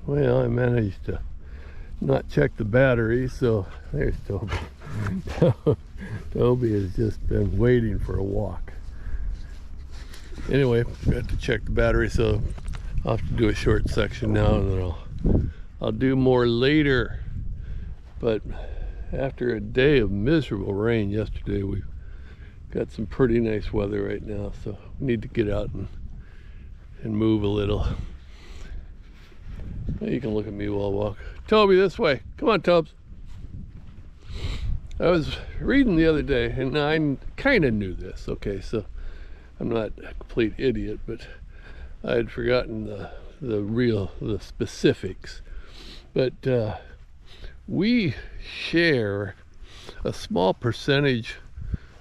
Well, I managed to not check the battery, so there's Toby. Toby has just been waiting for a walk. Anyway, got to check the battery, so I'll have to do a short section now, and then I'll do more later. But after a day of miserable rain yesterday, we've got some pretty nice weather right now, so we need to get out and move a little. You can look at me while I walk. Toby, this way. Come on, Tobes. I was reading the other day, and I kind of knew this, okay, so I'm not a complete idiot, but I had forgotten the specifics. But we share a small percentage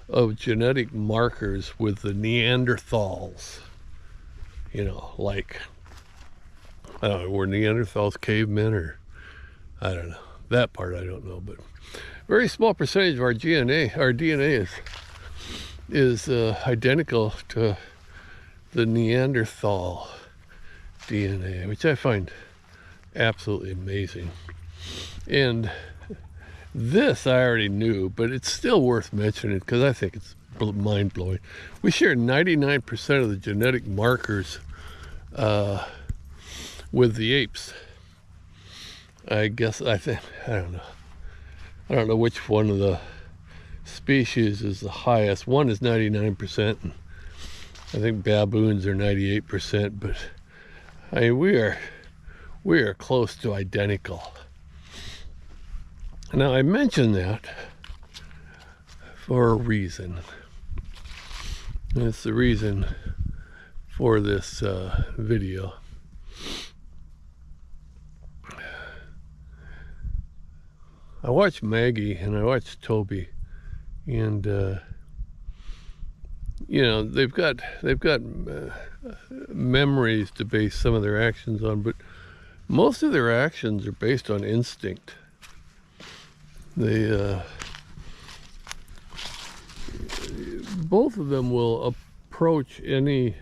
of genetic markers with the Neanderthals. You know, like, I don't know, were Neanderthals cavemen, or I don't know. That part I don't know, but very small percentage of our DNA is identical to the Neanderthal DNA, which I find absolutely amazing. And this I already knew, but it's still worth mentioning because I think it's mind-blowing. We share 99% of the genetic markers with the apes. I don't know which one of the species is the highest. One is 99%, and I think baboons are 98%, but I mean, we are close to identical. Now, I mention that for a reason. And it's the reason for this video. I watched Maggie and I watched Toby, and you know, they've got memories to base some of their actions on, but most of their actions are based on instinct. They both of them will approach any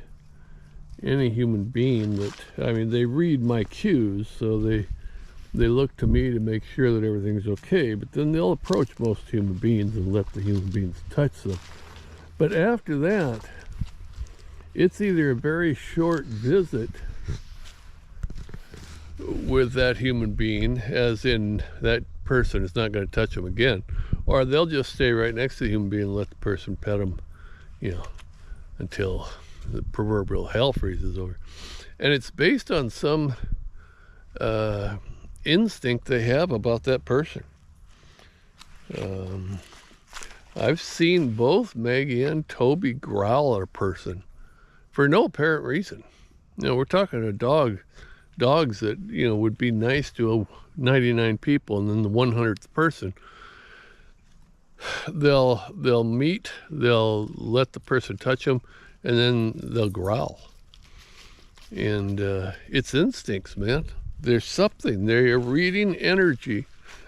human being that, I mean, they read my cues, so they look to me to make sure that everything's okay, but then they'll approach most human beings and let the human beings touch them. But after that, it's either a very short visit with that human being, as in that person is not going to touch them again, or they'll just stay right next to the human being and let the person pet them, you know, until the proverbial hell freezes over. And it's based on some instinct they have about that person. I've seen both Maggie and Toby growl at a person for no apparent reason. You know, we're talking to dogs that, you know, would be nice to 99 people, and then the 100th person, they'll meet, they'll let the person touch them, and then they'll growl. And it's instincts, man. There's something. They're reading energy.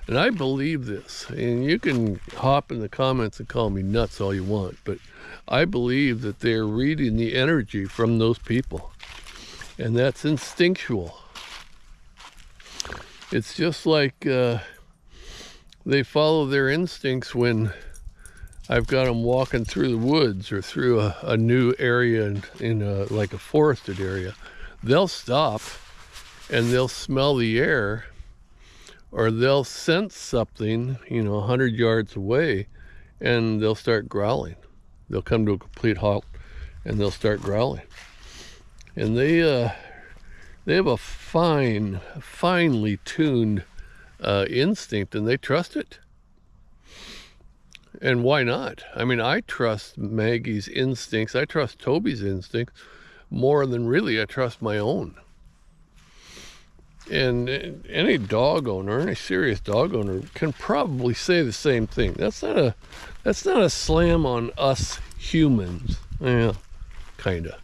And I believe this. And you can hop in the comments and call me nuts all you want, but I believe that they're reading the energy from those people. And that's instinctual. It's just like they follow their instincts when I've got them walking through the woods or through a new area in like a forested area. They'll stop and they'll smell the air, or they'll sense something, you know, 100 yards away, and they'll start growling. They'll come to a complete halt and they'll start growling. And they have a finely tuned instinct, and they trust it. And why not? I mean, I trust Maggie's instincts. I trust Toby's instincts more than really I trust my own. And any dog owner, any serious dog owner, can probably say the same thing. That's not a slam on us humans. Yeah, kinda.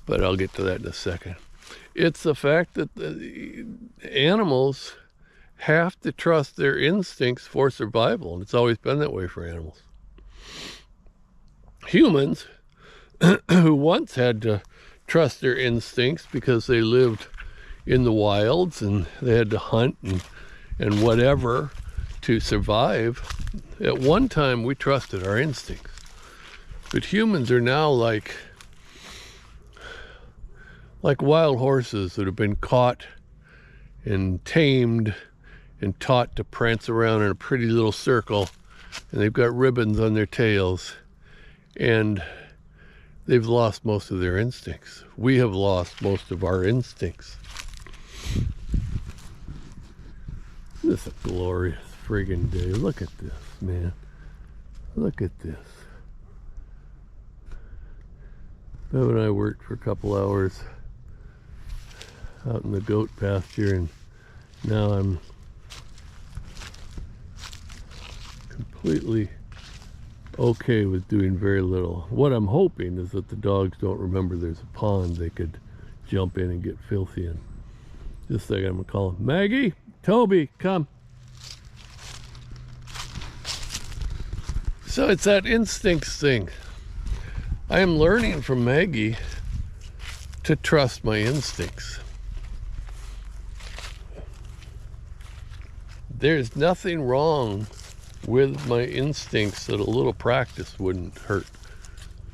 But I'll get to that in a second. It's the fact that the animals have to trust their instincts for survival, and it's always been that way for animals. Humans, who once had to trust their instincts because they lived in the wilds, and they had to hunt and whatever to survive. At one time, we trusted our instincts. But humans are now like wild horses that have been caught and tamed and taught to prance around in a pretty little circle, and they've got ribbons on their tails, and they've lost most of their instincts. We have lost most of our instincts. This is a glorious friggin' day. Look at this, man. Look at this. Bev and I worked for a couple hours out in the goat pasture, and now I'm completely okay with doing very little. What I'm hoping is that the dogs don't remember there's a pond they could jump in and get filthy in. Just a second, I'm gonna call them. Maggie, Toby, come. So it's that instincts thing. I am learning from Maggie to trust my instincts. There's nothing wrong with my instincts that a little practice wouldn't hurt,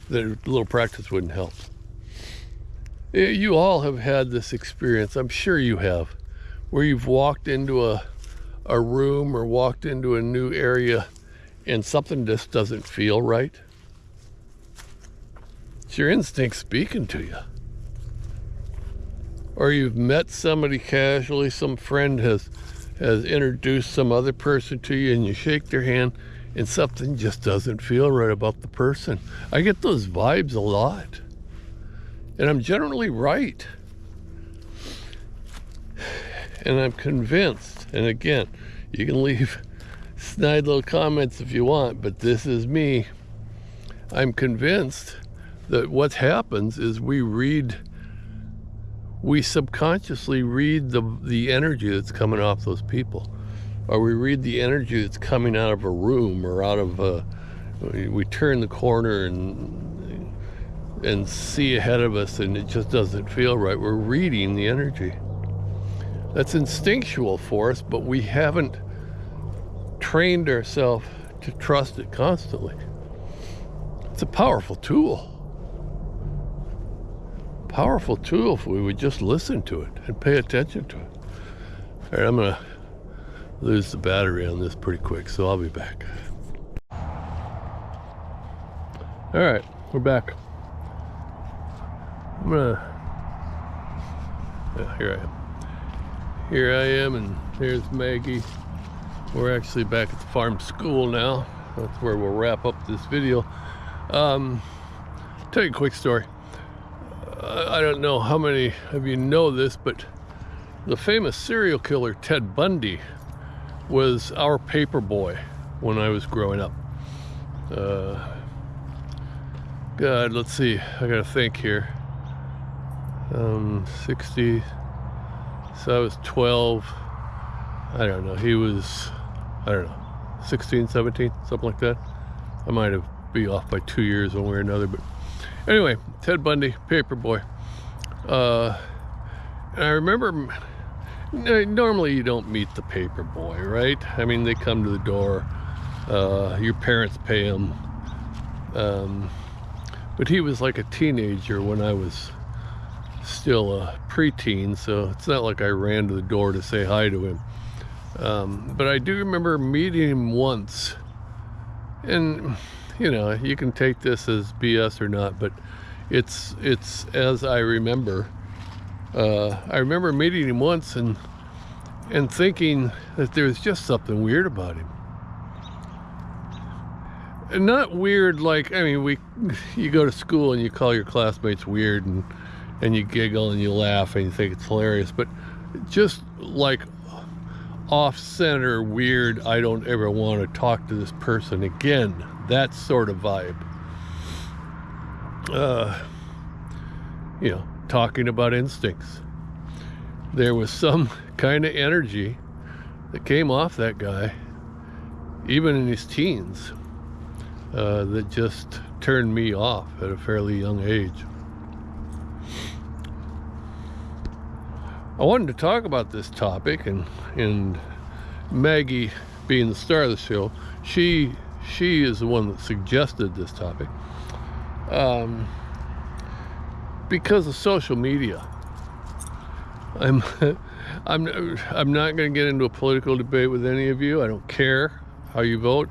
that a little practice wouldn't help. You all have had this experience, I'm sure you have, where you've walked into a room or walked into a new area and something just doesn't feel right. It's your instinct speaking to you. Or you've met somebody casually, some friend has introduced some other person to you, and you shake their hand and something just doesn't feel right about the person. I get those vibes a lot, and I'm generally right. And I'm convinced, and again, you can leave snide little comments if you want, but this is me. I'm convinced that what happens is we subconsciously read the energy that's coming off those people, or we read the energy that's coming out of a room, or out of we turn the corner and see ahead of us and it just doesn't feel right. We're reading the energy. That's instinctual for us, but we haven't trained ourselves to trust it constantly. It's a powerful tool. Powerful tool if we would just listen to it and pay attention to it. All right, I'm gonna lose the battery on this pretty quick, so I'll be back. All right, we're back. Here I am, and there's Maggie. We're actually back at the farm school now. That's where we'll wrap up this video. Tell you a quick story. I don't know how many of you know this, but the famous serial killer Ted Bundy was our paper boy when I was growing up. God, let's see, I gotta think here. 60, so I was 12. I don't know, he was, 16, 17, something like that. I might have be off by 2 years one way or another, but anyway, Ted Bundy, Paperboy. And I remember, normally you don't meet the Paperboy, right? I mean, they come to the door, your parents pay them. But he was like a teenager when I was still a preteen, so it's not like I ran to the door to say hi to him. But I do remember meeting him once, and you know, you can take this as BS or not, but it's as I remember. I remember meeting him once and thinking that there was just something weird about him. And not weird like, I mean, you go to school and you call your classmates weird and you giggle and you laugh and you think it's hilarious, but just like off-center weird, I don't ever want to talk to this person again, that sort of vibe. You know, talking about instincts. There was some kind of energy that came off that guy, even in his teens, that just turned me off at a fairly young age. I wanted to talk about this topic, and Maggie, being the star of the show, she is the one that suggested this topic, because of social media. I'm not going to get into a political debate with any of you. I don't care how you vote.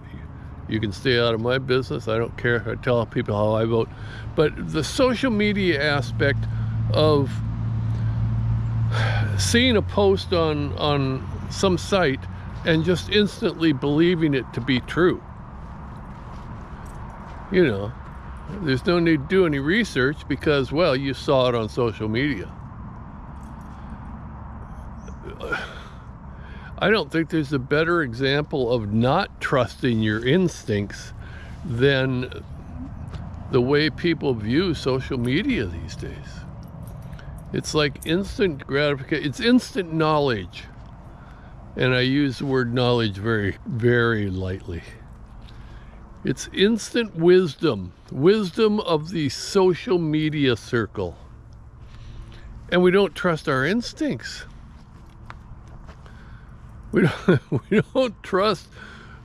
You can stay out of my business. I don't care. I tell people how I vote. But the social media aspect of seeing a post on some site and just instantly believing it to be true. You know, there's no need to do any research because, well, you saw it on social media. I don't think there's a better example of not trusting your instincts than the way people view social media these days. It's like instant gratification. It's instant knowledge. And I use the word knowledge very, very lightly. It's instant wisdom. Wisdom of the social media circle. And we don't trust our instincts. We don't trust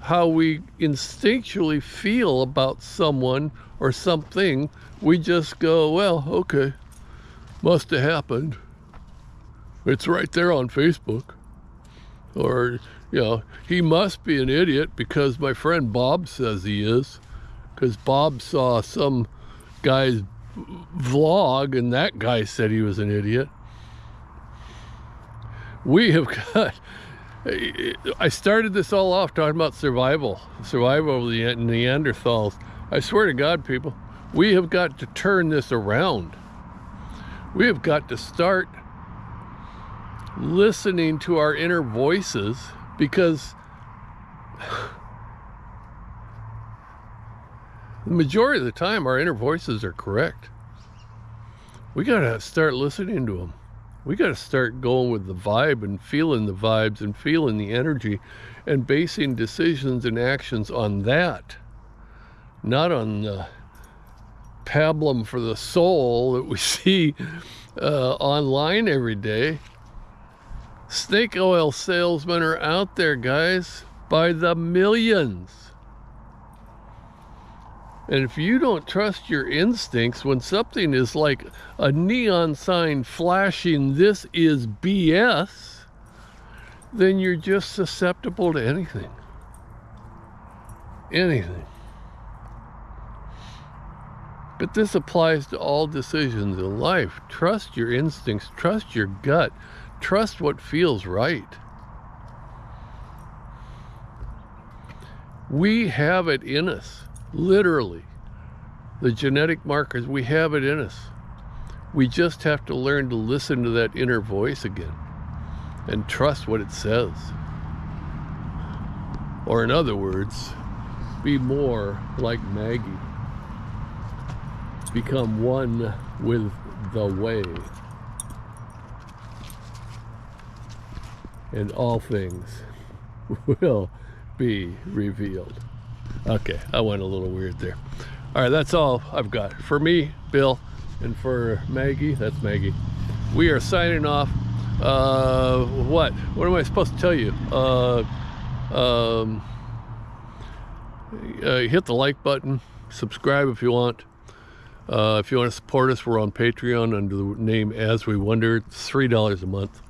how we instinctually feel about someone or something. We just go, well, okay. Must have happened. It's right there on Facebook. Or, you know, he must be an idiot because my friend Bob says he is. Because Bob saw some guy's vlog and that guy said he was an idiot. We have got... I started this all off talking about survival of the Neanderthals. I swear to God, people, we have got to turn this around. We have got to start listening to our inner voices, because the majority of the time our inner voices are correct. We got to start listening to them. We got to start going with the vibe and feeling the vibes and feeling the energy and basing decisions and actions on that, not on the pablum for the soul that we see online every day. Snake oil salesmen are out there, guys, by the millions. And if you don't trust your instincts when something is like a neon sign flashing, "This is BS," then you're just susceptible to anything. Anything. But this applies to all decisions in life. Trust your instincts, trust your gut, trust what feels right. We have it in us, literally. The genetic markers, we have it in us. We just have to learn to listen to that inner voice again and trust what it says. Or in other words, be more like Maggie. Become one with the way. And all things will be revealed. Okay, I went a little weird there. All right, that's all I've got. For me, Bill, and for Maggie, that's Maggie. We are signing off. What am I supposed to tell you? Hit the like button. Subscribe if you want. If you want to support us, we're on Patreon under the name As We Wonder. It's $3 a month.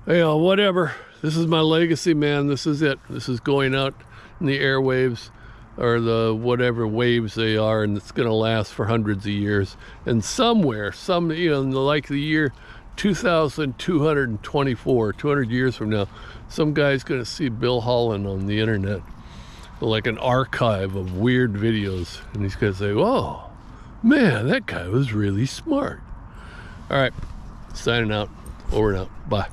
You know, whatever. This is my legacy, man. This is it. This is going out in the airwaves, or the whatever waves they are, and it's going to last for hundreds of years. And somewhere, like the year 2224, 200 years from now, some guy's going to see Bill Holland on the internet, like an archive of weird videos, and he's going to say, "Whoa, man, that guy was really smart." All right, signing out. Over and out. Bye.